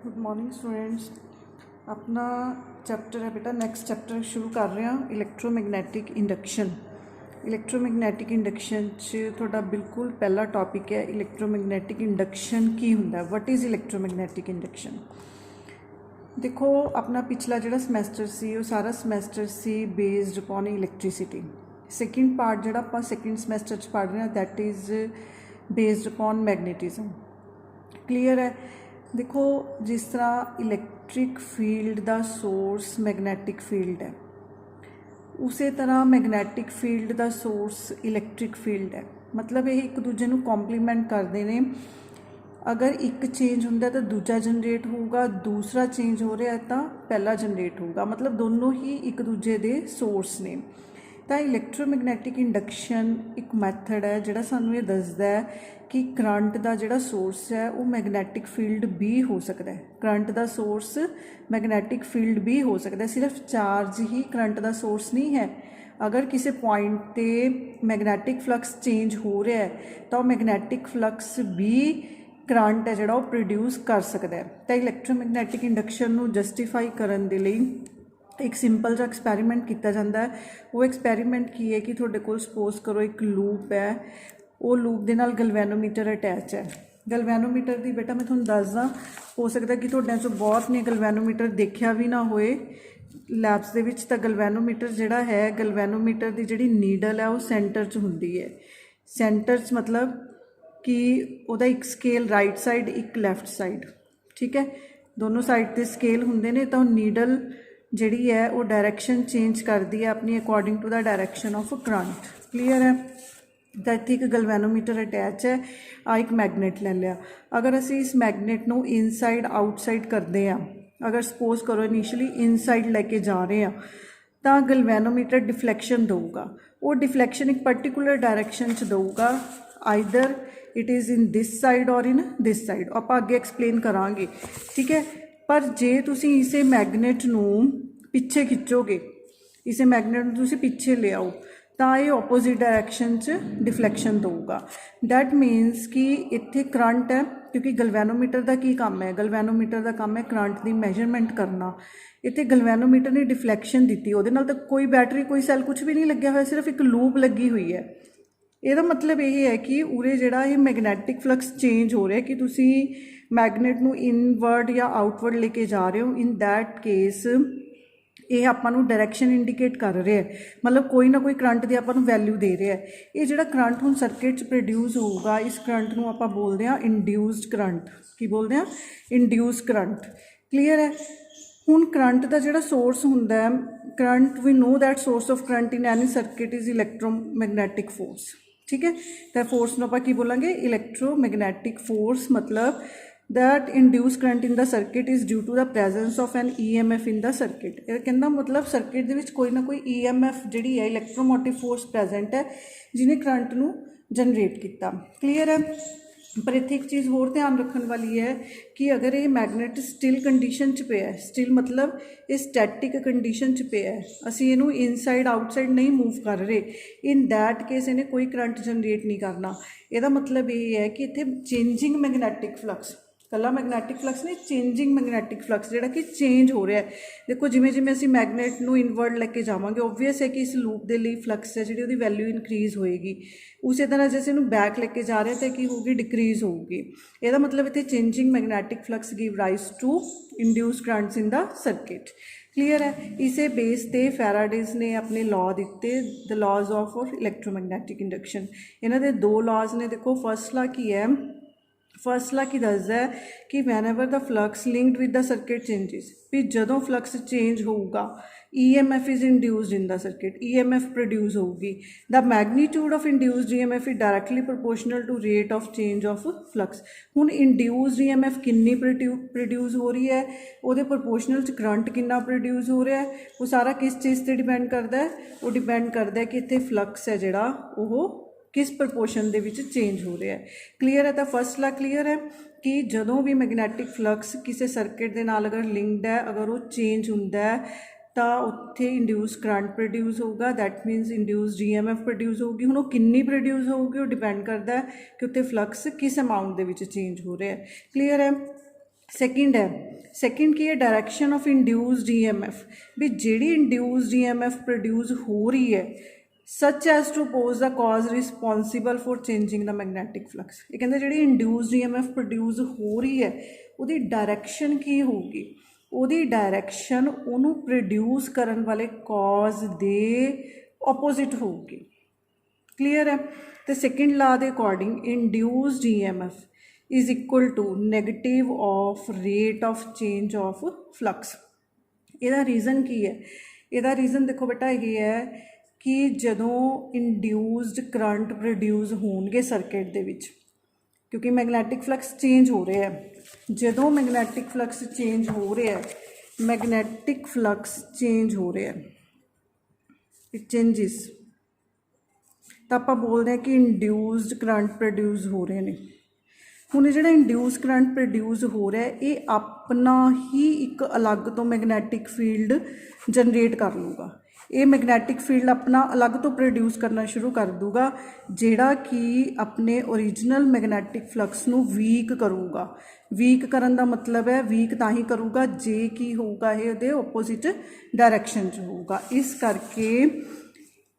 Good morning students. अपना chapter है बेटा, नेक्स्ट चैप्टर शुरू कर रहे हैं इलैक्ट्रोमैग्नैटिक इंडक्शन। इलैक्ट्रोमैग्नैटिक इंडक्शन च थोड़ा बिल्कुल पहला टॉपिक है इलैक्ट्रोमैग्नैटिक इंडक्शन की हुंदा। What is electromagnetic induction. देखो अपना पिछला जिहड़ा समैसटर सी वो सारा समैसटर सी based upon electricity. Second part जिहड़ा आपां सैकेंड समैसटर च पढ़ रहे हैं that is based upon magnetism. Clear है। देखो जिस तरह इलैक्ट्रिक फील्ड का सोर्स मैगनैटिक फील्ड है, उस तरह मैगनैटिक फील्ड का सोर्स इलैक्ट्रिक फील्ड है। मतलब ये एक दूजे को कॉम्पलीमेंट करते हैं। अगर एक चेंज होंदा तो दूजा जनरेट होगा, दूसरा चेंज हो रहा है तो पहला जनरेट होगा। मतलब दोनों ही एक दूजे के सोर्स ने। तो इलैक्ट्रोमैग्नैटिक इंडक्शन एक मैथड है जिहड़ा सानू ये दसदा है कि करंट का जिहड़ा सोर्स है वो मैगनैटिक फील्ड भी हो सकता है। करंट का सोर्स मैगनैटिक फील्ड भी हो सकता है। सिर्फ चार्ज ही करंट का सोर्स नहीं है। अगर किसी पॉइंट पे मैगनैटिक फ्लक्स चेंज हो रहा है तो मैगनैटिक फ्लक्स भी करंट है जिहड़ा प्रोड्यूस कर सकता है। तो इलैक्ट्रोमैग्नैटिक इंडक्शन को जस्टिफाई करने के लिए एक सिंपल जा एक्सपैरीमेंट किया जाता है। वो एक्सपैरीमेंट की है कि थोड़े को सपोज करो एक लूप है, वो लूप के नाल गलवैनोमीटर अटैच है। गलवैनोमीटर की बेटा मैं तुहानूं दसदा, हो सकता कि तुहाडे चों बहुत ने गलवैनोमीटर देखा भी ना होए लैब्स दे विच। तां गलवैनोमीटर जिहड़ा है, गलवैनोमीटर की जिहड़ी नीडल है वो सेंटर च हुंदी है। सेंटर च मतलब कि उहदा एक स्केल राइट साइड एक लैफ्ट साइड, ठीक है, दोनों साइड ते स्केल हुंदे ने। तो नीडल जिहड़ी है वो डायरैक्शन चेंज करती है अपनी according to the direction of current. Clear है। तो इत्थे एक गलवैनोमीटर अटैच है, आ एक मैगनेट ले लिया। अगर असी इस मैगनेट को इनसाइड आउटसाइड करते हैं, अगर सपोज करो इनिशियली इनसाइड लैके जा रहे हैं तो गलवैनोमीटर डिफ्लैक्शन देगा। वो डिफ्लैक्शन एक पर्टिकुलर डायरैक्शन च देगा, either it is in this side और इन दिस साइड। आप अगे एक्सप्लेन करांगे, ठीक है। पर जे तुसी इसे मैगनेट नूं पिछे खिंचोगे, इसे मैगनेट नूं तुसी पिछे ले आओ तो ये ऑपोजिट डायरैक्शन च डिफ्लैक्शन देगा। दैट मीनस कि इत्थे करंट है, क्योंकि गलवैनोमीटर का की काम है, गलवैनोमीटर का काम है करंट की मैजरमेंट करना। इत्थे गलवैनोमीटर ने डिफ्लैक्शन दी, उहदे नाल तां कोई बैटरी कोई सैल कुछ भी नहीं लग्या हुआ, सिर्फ एक लूप लगी हुई है। ਇਹਦਾ मतलब ये है कि उरे ਜਿਹੜਾ ਇਹ मैगनैटिक फ्लक्स चेंज हो रहा है कि तुसी मैगनेट ਨੂੰ इनवर्ड या आउटवर्ड लेके जा रहे हो। इन दैट केस ये आपां नूं डायरैक्शन इंडिकेट कर रहा है, मतलब कोई ना कोई करंट की आपां नूं वैल्यू दे रहा है। ये जिहड़ा करंट हुण सर्किट च प्रोड्यूस होगा, इस करंट नूं आपां बोलदे आ इंड्यूस्ड करंट। की बोलते हैं? Induced current. क्लीयर है। हुण करंट का जिहड़ा सोर्स हुंदा है, current we know that source of current in any circuit is electromagnetic force, ठीक है। तो फोर्स में आप बोलेंगे इलैक्ट्रोमैग्नैटिक फोर्स। मतलब that induce current in the circuit is due to the presence of an EMF in the circuit. ये कहना मतलब सर्किट दे विच कोई ना कोई EMF जिहड़ी है इलैक्ट्रोमोटिव फोर्स प्रेजेंट है जिन्हें करंट नूं जनरेट किया। क्लीयर है। पर इत्थे एक चीज़ होर ध्यान रखने वाली है कि अगर ये मैगनेट स्टिल कंडीशन च पे है, स्टिल मतलब ये स्टैटिक कंडीशन च पे है, असी इनू इनसाइड आउटसाइड नहीं मूव कर रहे, इन दैट केस इन्हें कोई करंट जनरेट नहीं करना। ਇਹਦਾ मतलब ये है कि इत्थे चेंजिंग मैगनैटिक फ्लक्स, कला मैगनैटिक फ्लक्स नहीं, चेंजिंग मैगनैटिक फ्लक्स जिहड़ा कि चेंज हो रहा है। देखो जिमें जिमें असीं मैगनेट नूं इनवर्ड लैके जावांगे, ओबवियस है कि इस लूप के लिए फ्लक्स है जिहड़ी उहदी वैल्यू इनक्रीज़ होएगी। उस तरह जैसे इनू बैक लैके जा रहे हैं तो की होगी, डिक्रीज़ होगी। ਇਹਦਾ मतलब इत्थे changing magnetic flux give rise to induce currents in the circuit. Clear है। इसे बेस ते फैराडेज ने अपने लॉ दिते, the laws of electromagnetic induction. इन्हां दे दो लॉज ने। देखो फर्स्ट लॉ की है, फर्स्ट लॉ की दसदा है कि whenever the flux linked with the circuit changes, भी जदों फ्लक्स चेंज होगा EMF is induced in the circuit, EMF produce होगी। The magnitude of induced EMF is directly proportional to rate of change of flux. हुण induced EMF किन्नी produce हो रही है, वो प्रोपोर्शनल च करंट कितना प्रोड्यूस हो रहा है, वो सारा किस चीज़ पर डिपेंड करता है, वो डिपेंड करता है कि इत्थे फ्लक्स है जिहड़ा वो किस प्रपोर्शन दे विच चेंज हो रहा है। क्लीयर है। तो फर्स्ट ला क्लीयर है कि जदों भी मैगनैटिक फ्लक्स किसी सर्किट के नाल अगर लिंक्ड है, अगर वो चेंज होंदा है तो उत्थे इंड्यूस करंट प्रोड्यूस होगा, दैट मीनस इंड्यूस्ड EMF प्रोड्यूस होगी। हुण वो कितनी प्रोड्यूस होगी वो डिपेंड करता है कि उत्थे फ्लक्स किस अमाउंट दे विच चेंज हो रहा है। क्लीयर है। सैकेंड है सैकेंड की है डायरैक्शन ऑफ इंड्यूस्ड EMF, भी जिहड़ी इंड्यूस्ड EMF प्रोड्यूस हो रही है such as to pose the cause responsible for changing the magnetic flux. ये कहते जी इंड्यूस्ड EMF प्रोड्यूस हो रही है वो डायरैक्शन की होगी, वो डायरैक्शन उन्होंने प्रोड्यूस करने वाले कॉज दे ओपोजिट होगी। क्लीयर है। तो सैकेंड लॉ के according induced EMF is equal to negative of rate of change of flux. यदा रीज़न की है, यदा रीज़न देखो बेटा ये है कि जदों इंड्यूस्ड करंट प्रोड्यूस होणगे सर्किट दे विच, क्योंकि मैगनैटिक फ्लक्स चेंज हो रहा है, जदों मैगनैटिक फ्लक्स चेंज हो रहा है, मैगनैटिक फ्लक्स चेंज हो रहा है, इट चेंजिस, तो आप बोलते हैं कि इंड्यूस्ड करंट प्रोड्यूस हो रहे हैं। हुण जिहड़ा इंड्यूस करंट प्रोड्यूस हो रहा है ये अपना ही एक अलग तो मैगनैटिक फील्ड जनरेट कर लूगा, ये मैगनैटिक फील्ड अपना अलग तो प्रोड्यूस करना शुरू कर दूगा जिहड़ा कि अपने ओरिजिनल मैगनैटिक फ्लक्स नू वीक करूगा। वीक करन दा मतलब है वीक तां ही करूगा जे की होगा ये उहदे ओपोजिट डायरैक्शन च होगा। इस करके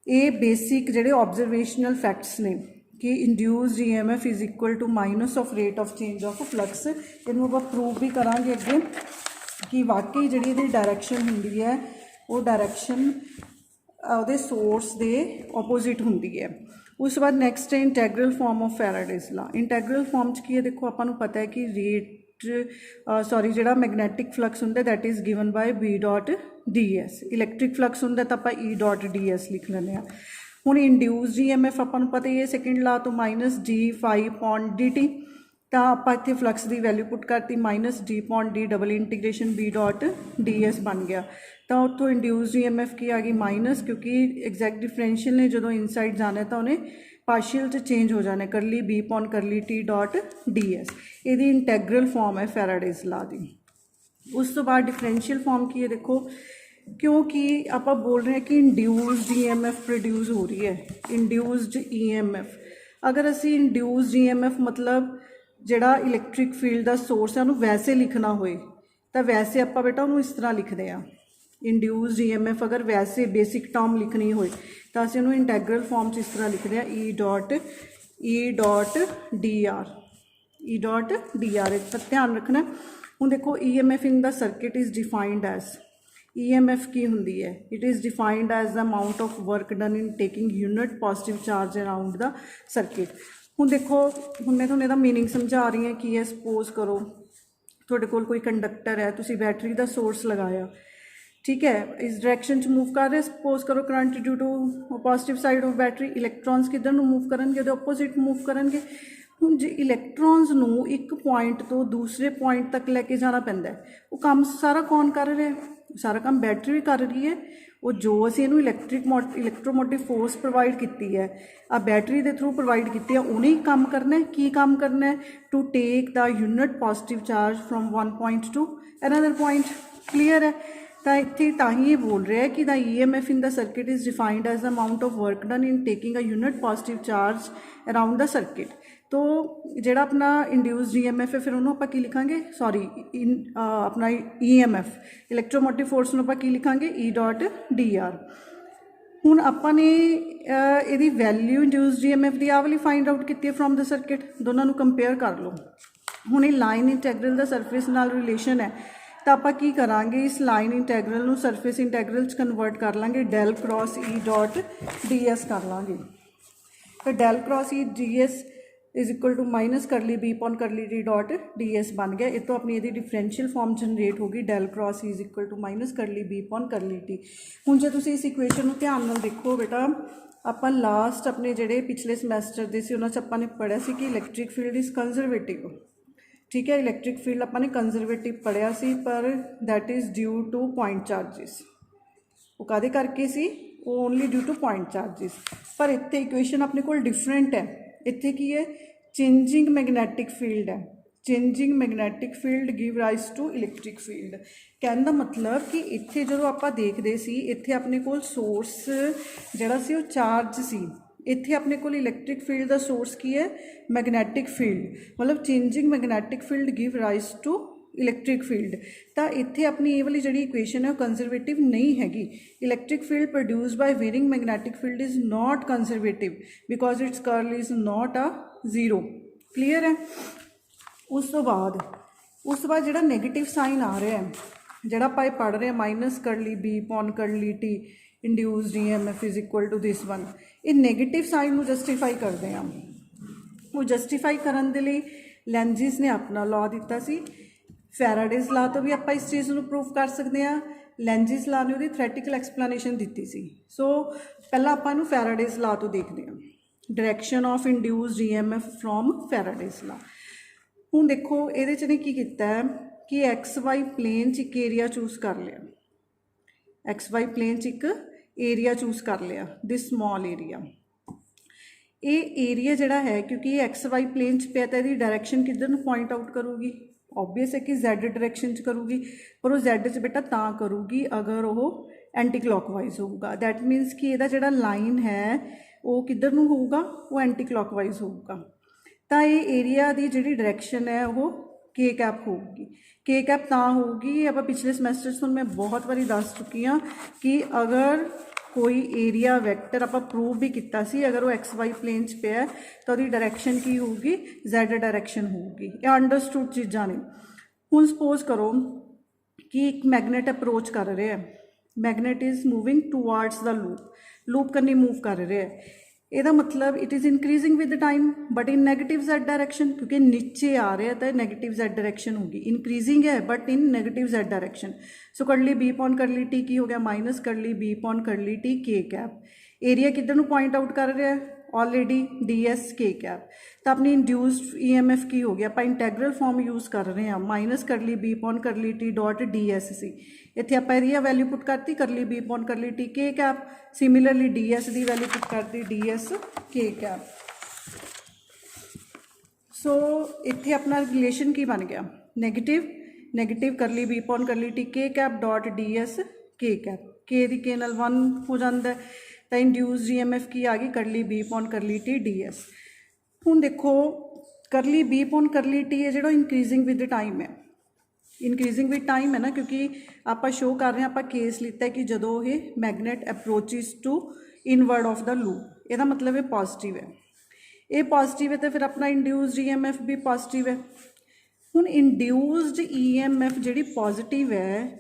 ये बेसिक जिहड़े ऑब्जरवेशनल फैक्ट्स ने कि induced EMF is equal to minus of rate of change of flux, इनू आप प्रूव भी करांगे अगे कि वाकई जिहड़ी इहदी डायरैक्शन हुंदी है वो डायरैक्शन उहदे सोर्स दे ओपोजिट हुंदी है। उस बाद नैक्सट है integral form of Faraday's law. Integral form च की है, देखो आपां नूं पता है कि रेट सॉरी जिहड़ा मैगनैटिक फ्लक्स हुंदा that is given by B dot DS, electric flux हुंदा तां आपां E डॉट DS लिख लैंदे आ। हुण इंड्यूस्ड EMF आपां नूं पता ही है सैकेंड लॉ तो माइनस d∅dt, तो आप इत्थे फ्लक्स की वैल्यू पुट करती minus d∅d double integration B dot DS बन गया, तो उत्थों इंड्यूस्ड EMF की आ गई माइनस, क्योंकि एग्जैक्ट डिफरेंशियल ने जो इनसाइड जाना है तो उन्हें पार्शियल च चेंज हो जाना करली B/t डॉट DS। ये इंटैग्रल फॉर्म है फैराडेज लॉ की। उस तो बाद डिफरेंशियल फॉर्म की है, देखो क्योंकि आप बोल रहे हैं कि इंड्यूस्ड EMF प्रोड्यूस हो रही है, इंड्यूस्ड EMF अगर असी इंड्यूस्ड EMF मतलब जिहड़ा इलैक्ट्रिक फील्ड का सोर्स है उन्होंने वैसे लिखना होए तो वैसे आप बेटा उन्होंने इस तरह लिखते हैं। इंड्यूस्ड EMF अगर वैसे बेसिक टर्म लिखनी होए तो असीं उन्होंने इंटैग्रल फॉर्म च इस तरह लिखते हैं E डॉट DR। इस पर ध्यान रखना। हुण देखो EMF in the circuit is defined as EMF की हुंदी है, it is defined as the amount of work done in taking unit positive charge around the circuit. हुण देखो हुण मैं तुहानूं इहदा मीनिंग समझा रही हूँ कि है सपोज करो तुहाडे कोल कोई कंडक्टर है, तुसीं बैटरी का सोर्स लगाया, ठीक है, इस डायरैक्शन च मूव कर रहे, सपोज करो current due to positive side of battery, electrons किधर नूं मूव करनगे, उहदे ओपोजिट मूव करनगे। हुण जे इलैक्ट्रॉन्स नूं एक पॉइंट तो दूसरे पॉइंट तक लैके जाना पैंदा है, वो काम सारा कौन कर रहा है, सारा काम बैटरी भी कर रही है। वो जो असीं इहनूं इलैक्ट्रोमोटिव फोर्स प्रोवाइड की है आ बैटरी के थ्रू प्रोवाइड की है, उन्हें ही काम करना है। की काम करना है, to take the unit positive charge from one point to another point. Clear है। तो इत्थे तां ही ये बोल रहा है कि the EMF in the circuit is defined as the amount of work done in taking a unit positive charge around the circuit. तो जिहड़ा अपना इंड्यूस्ड EMF है फिर उन्होंने आपां की लिखांगे, सॉरी अपना EMF इलैक्ट्रोमोटिव फोर्स नूं आपां की लिखांगे E डॉट DR। हुण आपां ने इहदी वैल्यू इंड्यूस्ड EMF दी आ वाली फाइंड आउट की फ्रॉम द सर्किट, दोनों नूं कंपेयर कर लो। हुण ये लाइन इंटैग्रल दा सरफेस नाल रिलेशन है, तो आप की करांगे इस लाइन इंटैग्रल नूं सरफेस इंटैग्रल च कन्वर्ट कर लांगे, del cross E dot DS कर लांगे। तो del cross E DS is equal to minus curly B/t dot DS बन गया। ये तो अपनी यदि डिफरेंशियल फॉर्म जनरेट होगी, del cross E is equal to minus curly B/t। हुण जे तुसीं इस इक्वेशन नूं ध्यान नाल देखो बेटा, आपां लास्ट अपने जिहड़े पिछले समैसटर दे सी उन्हां च आपां ने पढ़िया सी कि इलैक्ट्रिक फील्ड इज़ कंजरवेटिव। ठीक है, इलैक्ट्रिक फील्ड आपां ने कंजरवेटिव पढ़िया सी, पर that is due two point charges. वो काहदे करके सी, वो only due two point charges. पर इत्थे इक्वेशन अपने कोल डिफरेंट है, इत्थे की है चेंजिंग मैगनैटिक फील्ड है, changing magnetic field give rise to electric field. कहने का मतलब कि इत्थे जो आप देखते सी, इत्थे अपने कोल सोर्स जिहड़ा सी वो चार्ज सी, इत्थे अपने कोल इलैक्ट्रिक फील्ड का सोर्स की है मैगनैटिक फील्ड। मतलब changing magnetic field give rise to electric field. ਤਾਂ ਇੱਥੇ ਆਪਣੀ ਇਹ ਵਾਲੀ ਜਿਹੜੀ ਇਕੁਏਸ਼ਨ ਹੈ ਉਹ ਕੰਜ਼ਰਵੇਟਿਵ ਨਹੀਂ ਹੈਗੀ। Electric field produced by varying magnetic field is not conservative because its curl is not a zero. Clear ਹੈ। ਉਸ ਤੋਂ ਬਾਅਦ ਜਿਹੜਾ ਨੈਗੇਟਿਵ ਸਾਈਨ ਆ ਰਿਹਾ ਹੈ, ਜਿਹੜਾ ਆਪਾਂ ਇਹ ਪੜ੍ਹ ਰਹੇ ਹਾਂ minus curly B upon curly T induced EMF is equal to this one, ਇਹ ਨੈਗੇਟਿਵ ਸਾਈਨ ਨੂੰ ਜਸਟੀਫਾਈ ਕਰਦੇ ਹਾਂ। ਉਹ ਜਸਟੀਫਾਈ ਕਰਨ ਦੇ ਲਈ ਲੈਂਜਿਸ ਨੇ ਆਪਣਾ ਲਾਅ ਦਿੱਤਾ ਸੀ। ਫੈਰਾਡੇਜ਼ ਲਾਅ ਤੋਂ ਵੀ ਆਪਾਂ ਇਸ ਚੀਜ਼ ਨੂੰ ਪ੍ਰੂਫ ਕਰ ਸਕਦੇ ਹਾਂ। ਲੈਂਜਿਸ ਲਾਅ ਨੇ ਉਹਦੀ ਥਿਓਰੈਟੀਕਲ ਐਕਸਪਲੇਨੇਸ਼ਨ ਦਿੱਤੀ ਸੀ। ਸੋ ਪਹਿਲਾਂ ਆਪਾਂ ਇਹਨੂੰ ਫੈਰਾਡੇਜ਼ ਲਾਅ ਤੋਂ ਦੇਖਦੇ ਹਾਂ। Direction of induced EMF from Faraday's law. ਹੁਣ ਦੇਖੋ ਇਹਦੇ 'ਚ ਨੇ ਕੀ ਕੀਤਾ ਹੈ ਕਿ XY ਪਲੇਨ 'ਚ ਇੱਕ ਏਰੀਆ ਚੂਜ਼ ਕਰ ਲਿਆ। XY ਪਲੇਨ 'ਚ ਇੱਕ ਏਰੀਆ ਚੂਜ਼ ਕਰ ਲਿਆ, ਦਿਸ ਸਮॉल ਏਰੀਆ। ਇਹ ਏਰੀਆ ਜਿਹੜਾ ਹੈ ਕਿਉਂਕਿ ਇਹ XY ਪਲੇਨ 'ਚ ਪਿਆ ਤਾਂ ਇਹਦੀ ਡਾਇਰੈਕਸ਼ਨ ਕਿੱਧਰ ਨੂੰ ਪੁਆਇੰਟ ਆਊਟ ਕਰੂਗੀ? ਓਬਵੀਅਸ ਹੈ ਕਿ Z ਡਾਇਰੈਕਸ਼ਨ 'ਚ ਕਰੂਗੀ, ਪਰ ਉਹ Z 'ਚ ਬੇਟਾ ਤਾਂ ਕਰੂਗੀ ਅਗਰ ਉਹ ਐਂਟੀ ਕਲੌਕਵਾਈਜ਼ ਹੋਊਗਾ। ਦੈਟ ਮੀਨਸ ਕਿ ਇਹਦਾ ਜਿਹੜਾ ਲਾਈਨ ਹੈ ਉਹ ਕਿੱਧਰ ਨੂੰ ਹੋਊਗਾ? ਉਹ ਐਂਟੀ ਕਲੌਕਵਾਈਜ਼ ਹੋਊਗਾ। ਤਾਂ ਇਹ ਏਰੀਆ ਦੀ ਜਿਹੜੀ ਡਾਇਰੈਕਸ਼ਨ ਹੈ ਉਹ K ਕੈਪ ਹੋਊਗੀ। K ਕੈਪ ਤਾਂ ਹੋਊਗੀ, ਆਪਾਂ ਪਿਛਲੇ ਸਮੈਸਟਰ 'ਚ ਤੁਹਾਨੂੰ ਮੈਂ ਬਹੁਤ ਵਾਰੀ ਦੱਸ ਚੁੱਕੀ ਹਾਂ ਕਿ ਅਗਰ ਕੋਈ ਏਰੀਆ ਵੈਕਟਰ ਆਪਾਂ ਪ੍ਰੂਵ ਵੀ ਕੀਤਾ ਸੀ, ਅਗਰ ਉਹ XY ਪਲੇਨ 'ਚ ਪਿਆ ਤਾਂ ਉਹਦੀ ਡਾਇਰੈਕਸ਼ਨ ਕੀ ਹੋਊਗੀ? Z ਡਾਇਰੈਕਸ਼ਨ ਹੋਊਗੀ। ਇਹ ਅੰਡਰਸਟੂਡ ਚੀਜ਼ਾਂ ਨੇ। ਹੁਣ ਸਪੋਜ਼ ਕਰੋ ਕਿ ਇੱਕ ਮੈਗਨੇਟ ਅਪਰੋਚ ਕਰ ਰਿਹਾ ਹੈ। Magnet is moving towards the loop ਕਰਨੀ ਮੂਵ ਕਰ ਰਿਹਾ ਹੈ। ਇਹਦਾ ਮਤਲਬ it is increasing with time but in negative Z direction, ਕਿਉਂਕਿ ਨੀਚੇ ਆ ਰਿਹਾ ਤਾਂ ਨੈਗੇਟਿਵ Z ਡਾਇਰੈਕਸ਼ਨ ਹੋਗੀ। ਇਨਕਰੀਜ਼ਿੰਗ ਹੈ but in negative Z direction. So curly B upon curly T ਕੀ ਹੋ ਗਿਆ? Minus curly B upon curly T K cap. Area ਕਿੱਧਰ ਨੂੰ ਪੁਆਇੰਟ ਆਊਟ ਕਰ ਰਿਹਾ ਹੈ? Already DS K cap. ਤਾਂ ਆਪਣੀ ਇੰਡਿਊਸਡ EMF ਕੀ ਹੋ ਗਿਆ? ਆਪਾਂ ਇੰਟੈਗਰਲ ਫਾਰਮ ਯੂਜ਼ ਕਰ ਰਹੇ ਹਾਂ। Minus curly B upon curly T dot DS ਸੀ। ਇੱਥੇ ਆਪਾਂ ਏਰੀਆ ਵੈਲਿਊ ਪੁੱਟ ਕਰਤੀ curly B upon curly T K cap. Similarly DS ਦੀ ਵੈਲਿਊ ਪੁੱਟ ਕਰਤੀ DS K ਕੈਪ। ਸੋ ਇੱਥੇ ਆਪਣਾ ਰਿਲੇਸ਼ਨ ਕੀ ਬਣ ਗਿਆ? Negative curly B upon curly T K cap dot DS K cap. K ਦੀ K ਨਾਲ 1 ਹੋ ਜਾਂਦਾ ਤਾਂ ਇੰਡਿਊਸਡ EMF ਕੀ ਆ ਗਈ? ਕਰਲੀ B upon curly T DS। ਹੁਣ ਦੇਖੋ ਕਰਲੀ B ਪੌਨ ਕਰਲੀ T ਹੈ ਜਿਹੜਾ ਇਨਕਰੀਜ਼ਿੰਗ ਵਿਦ ਟਾਈਮ ਹੈ। ਇਨਕਰੀਜ਼ਿੰਗ ਵਿਦ ਟਾਈਮ ਹੈ ਨਾ, ਕਿਉਂਕਿ ਆਪਾਂ ਸ਼ੋਅ ਕਰ ਰਹੇ ਹਾਂ, ਆਪਾਂ ਕੇਸ ਲਿੱਤਾ ਕਿ ਜਦੋਂ ਇਹ magnet approaches to inward of the loop, ਇਹਦਾ ਮਤਲਬ ਇਹ ਪੋਜ਼ਿਟਿਵ ਹੈ। ਇਹ ਪੋਜ਼ਿਟਿਵ ਹੈ ਤਾਂ ਫਿਰ ਆਪਣਾ ਇੰਡਿਊਸਡ EMF ਵੀ ਪੋਜ਼ਿਟਿਵ ਹੈ। ਹੁਣ ਇੰਡਿਊਸਡ EMF ਜਿਹੜੀ ਪੋਜ਼ਿਟਿਵ ਹੈ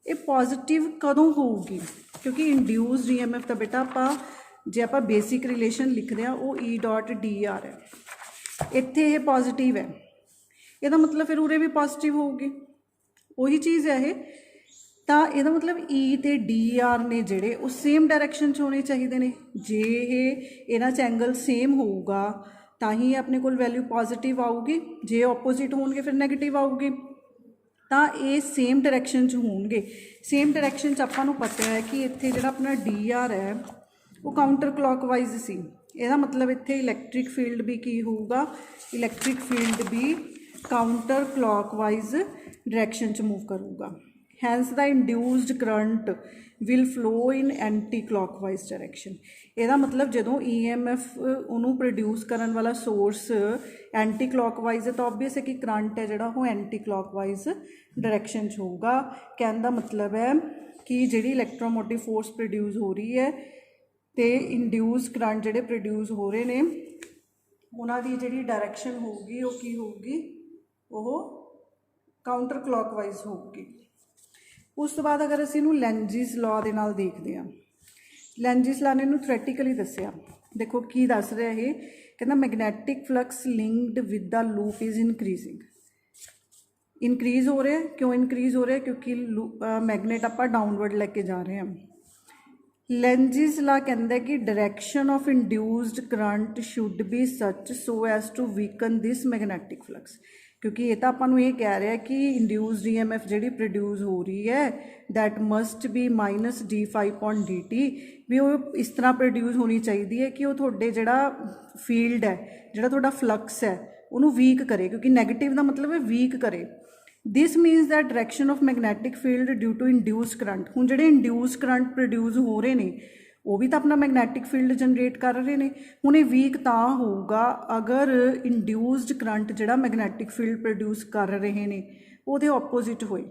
ਇਹ ਪੋਜ਼ਿਟਿਵ ਕਦੋਂ ਹੋਊਗੀ? ਕਿਉਂਕਿ ਇੰਡਿਊਸਡ EMF ਤਾਂ ਬੇਟਾ ਜੇ ਆਪਾਂ ਬੇਸਿਕ ਰਿਲੇਸ਼ਨ ਲਿਖਦੇ ਹਾਂ ਉਹ E ਡੋਟ DR ਹੈ। ਇੱਥੇ ਇਹ ਪੋਜ਼ਿਟਿਵ ਹੈ, ਇਹਦਾ ਮਤਲਬ ਫਿਰ ਉਰੇ ਵੀ ਪੋਜ਼ਿਟਿਵ ਹੋਊਗੀ। ਉਹੀ ਚੀਜ਼ ਹੈ ਇਹ। ਤਾਂ ਇਹਦਾ ਮਤਲਬ E ਅਤੇ DR ਨੇ ਜਿਹੜੇ ਉਹ ਸੇਮ ਡਾਇਰੈਕਸ਼ਨ 'ਚ ਹੋਣੇ ਚਾਹੀਦੇ ਨੇ। ਜੇ ਇਹਨਾਂ 'ਚ ਐਂਗਲ ਸੇਮ ਹੋਊਗਾ ਤਾਂ ਹੀ ਆਪਣੇ ਕੋਲ ਵੈਲਿਊ ਪੋਜ਼ਿਟਿਵ ਆਊਗੀ। ਜੇ ਆਪੋਜ਼ਿਟ ਹੋਣਗੇ ਫਿਰ ਨੈਗੇਟਿਵ ਆਊਗੀ। ਤਾਂ ਇਹ ਸੇਮ ਡਾਇਰੈਕਸ਼ਨ 'ਚ ਹੋਣਗੇ। ਸੇਮ ਡਾਇਰੈਕਸ਼ਨ 'ਚ ਆਪਾਂ ਨੂੰ ਪਤਾ ਹੈ ਕਿ ਇੱਥੇ ਜਿਹੜਾ ਆਪਣਾ DR ਹੈ ਉਹ ਕਾਊਂਟਰ ਕਲੌਕਵਾਈਜ਼ ਸੀ। ਇਹਦਾ ਮਤਲਬ ਇੱਥੇ ਇਲੈਕਟ੍ਰਿਕ ਫੀਲਡ ਵੀ ਕੀ ਹੋਊਗਾ? ਇਲੈਕਟ੍ਰਿਕ ਫੀਲਡ ਵੀ ਕਾਊਂਟਰ ਕਲੌਕਵਾਈਜ਼ ਡਾਇਰੈਕਸ਼ਨ 'ਚ ਮੂਵ ਕਰੂਗਾ। Hence the induced current will flow in anti clockwise direction. ਇਹਦਾ ਮਤਲਬ ਜਦੋਂ EMF ਉਹਨੂੰ ਪ੍ਰੋਡਿਊਸ ਕਰਨ ਵਾਲਾ ਸੋਰਸ ਐਂਟੀ ਕਲੌਕਵਾਈਜ਼ ਹੈ ਤਾਂ ਓਬਵੀਅਸ ਹੈ ਕਿ ਕਰੰਟ ਹੈ ਜਿਹੜਾ ਉਹ ਐਂਟੀ ਕਲੌਕਵਾਈਜ਼ ਡਾਇਰੈਕਸ਼ਨ 'ਚ ਹੋਊਗਾ। ਕਹਿਣ ਦਾ ਮਤਲਬ ਹੈ ਕਿ ਜਿਹੜੀ ਇਲੈਕਟ੍ਰੋਮੋਟਿਵ ਫੋਰਸ ਪ੍ਰੋਡਿਊਸ ਹੋ ਰਹੀ ਹੈ ਅਤੇ ਇੰਡਿਊਸ ਕਰੰਟ ਜਿਹੜੇ ਪ੍ਰੋਡਿਊਸ ਹੋ ਰਹੇ ਨੇ ਉਹਨਾਂ ਦੀ ਜਿਹੜੀ ਡਾਇਰੈਕਸ਼ਨ ਹੋਊਗੀ ਉਹ ਕੀ ਹੋਊਗੀ? ਉਹ ਕਾਊਂਟਰ ਕਲੌਕਵਾਈਜ਼ ਹੋਊਗੀ। ਉਸ ਤੋਂ ਬਾਅਦ ਅਗਰ ਅਸੀਂ ਇਹਨੂੰ ਲੈਂਜਿਸ ਲਾਅ ਦੇ ਨਾਲ ਦੇਖਦੇ ਹਾਂ, ਲੈਂਜਿਸ ਲਾਅ ਨੇ ਇਹਨੂੰ ਥਿਓਰੈਟੀਕਲੀ ਦੱਸਿਆ। ਦੇਖੋ ਕੀ ਦੱਸ ਰਿਹਾ ਇਹ, ਕਹਿੰਦਾ magnetic flux linked with the loop is increasing. Increase ਹੋ ਰਿਹਾ। ਕਿਉਂ ਇਨਕਰੀਜ਼ ਹੋ ਰਿਹਾ? ਕਿਉਂਕਿ ਮੈਗਨੇਟ ਆਪਾਂ ਡਾਊਨਵਰਡ ਲੈ ਕੇ ਜਾ ਰਹੇ ਹਾਂ। ਲੈਂਜਿਸ ਲਾ ਕਹਿੰਦਾ ਕਿ direction of induced current should be such so as to weaken this magnetic flux. ਕਿਉਂਕਿ ਇਹ ਤਾਂ ਆਪਾਂ ਨੂੰ ਇਹ ਕਹਿ ਰਿਹਾ ਕਿ ਇੰਡਿਊਸਡ EMF ਜਿਹੜੀ ਪ੍ਰੋਡਿਊਸ ਹੋ ਰਹੀ ਹੈ that must B minus d5/dt, ਵੀ ਉਹ ਇਸ ਤਰ੍ਹਾਂ ਪ੍ਰੋਡਿਊਸ ਹੋਣੀ ਚਾਹੀਦੀ ਹੈ ਕਿ ਉਹ ਤੁਹਾਡੇ ਜਿਹੜਾ ਫੀਲਡ ਹੈ, ਜਿਹੜਾ ਤੁਹਾਡਾ ਫਲਕਸ ਹੈ ਉਹਨੂੰ ਵੀਕ ਕਰੇ, ਕਿਉਂਕਿ ਨੈਗੇਟਿਵ ਦਾ ਮਤਲਬ ਹੈ ਵੀਕ ਕਰੇ। This means the direction of magnetic field due to induce current. ਹੁਣ ਜਿਹੜੇ ਇੰਡਿਊਸ ਕਰੰਟ ਪ੍ਰੋਡਿਊਸ ਹੋ ਰਹੇ ਨੇ ਉਹ ਵੀ ਤਾਂ ਆਪਣਾ ਮੈਗਨੈਟਿਕ ਫੀਲਡ ਜਨਰੇਟ ਕਰ ਰਹੇ ਨੇ। ਹੁਣ ਇਹ ਵੀਕ ਤਾਂ ਹੋਊਗਾ ਅਗਰ ਇੰਡਿਊਸਡ ਕਰੰਟ ਜਿਹੜਾ ਮੈਗਨੈਟਿਕ ਫੀਲਡ ਪ੍ਰੋਡਿਊਸ ਕਰ ਰਹੇ ਨੇ ਉਹਦੇ ਆਪੋਜ਼ਿਟ ਹੋਏ।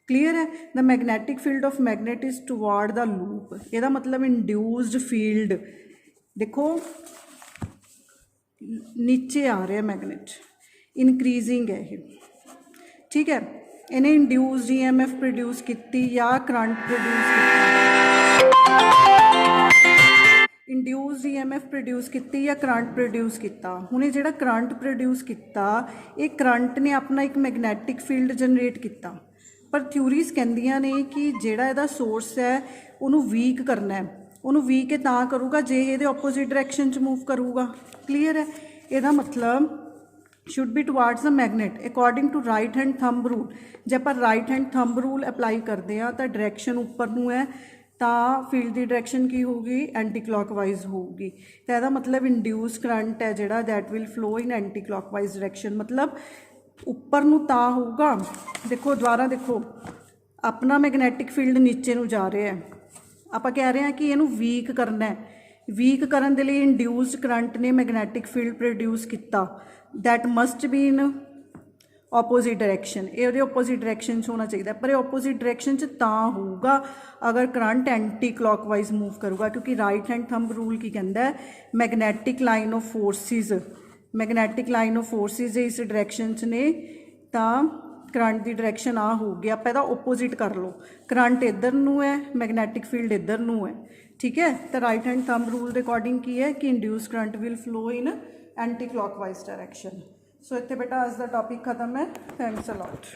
क्लीयर है। The magnetic field of magnet is toward the loop, ਇਹਦਾ मतलब इंड्यूस्ड फील्ड देखो नीचे आ रहा है मैगनेट, इनक्रीजिंग है ये, ठीक है। इन्हें इंड्यूस्ड EMF प्रोड्यूस की या current produce induced EMF produce की या करंट प्रोड्यूस किया। हुण ये जिहड़ा करंट प्रोड्यूस किया ये करंट ने अपना एक मैगनैटिक फील्ड जनरेट किया, पर थ्योरीज कहंदियां ने कि जिहड़ा इहदा सोर्स है उन्होंने वीक करना है, उन्होंने वीक तां करूगा जे इहदे ऑपोजिट डायरैक्शन च मूव करूगा। क्लीयर है। इहदा मतलब should be towards the magnet according to right hand thumb rule. जे आपां right hand thumb rule apply करते हैं तो डायरैक्शन उपर नूं है तो फील्ड की डायरैक्शन की होगी एंटी क्लॉकवाइज होगी। तो यदा मतलब इंड्यूस करंट है जिहड़ा that will flow in anti clockwise direction, मतलब उपर नूं तां होगा। देखो दोबारा देखो अपना मैगनैटिक फील्ड नीचे नूं जा रहा है, आपां कह रहे हैं कि इहनूं वीक करना है, वीक करन दे लई इंड्यूस्ड करंट ने मैगनैटिक फील्ड प्रोड्यूस किया that must be in opposite direction, ये ऑपोजिट डायरैक्शन होना चाहिए, पर ऑपोजिट डायरैक्शन तां होगा अगर करंट एंटी क्लॉकवाइज मूव करूगा, क्योंकि राइट हैंड थंब रूल की कहता है magnetic line of forces, magnetic line of forces इस डायरैक्शन ने तो करंट की डायरैक्शन आ होगी। आप इहदा ओपोजिट कर लो, करंट इधर नूं है मैगनैटिक फील्ड इधर नूं है, ठीक है। तो राइट हैंड थंब रूल के अकॉर्डिंग की है कि induce current will flow in anti clockwise direction. So इत्थे बेटा अज दा टॉपिक खत्म है। Thanks a lot.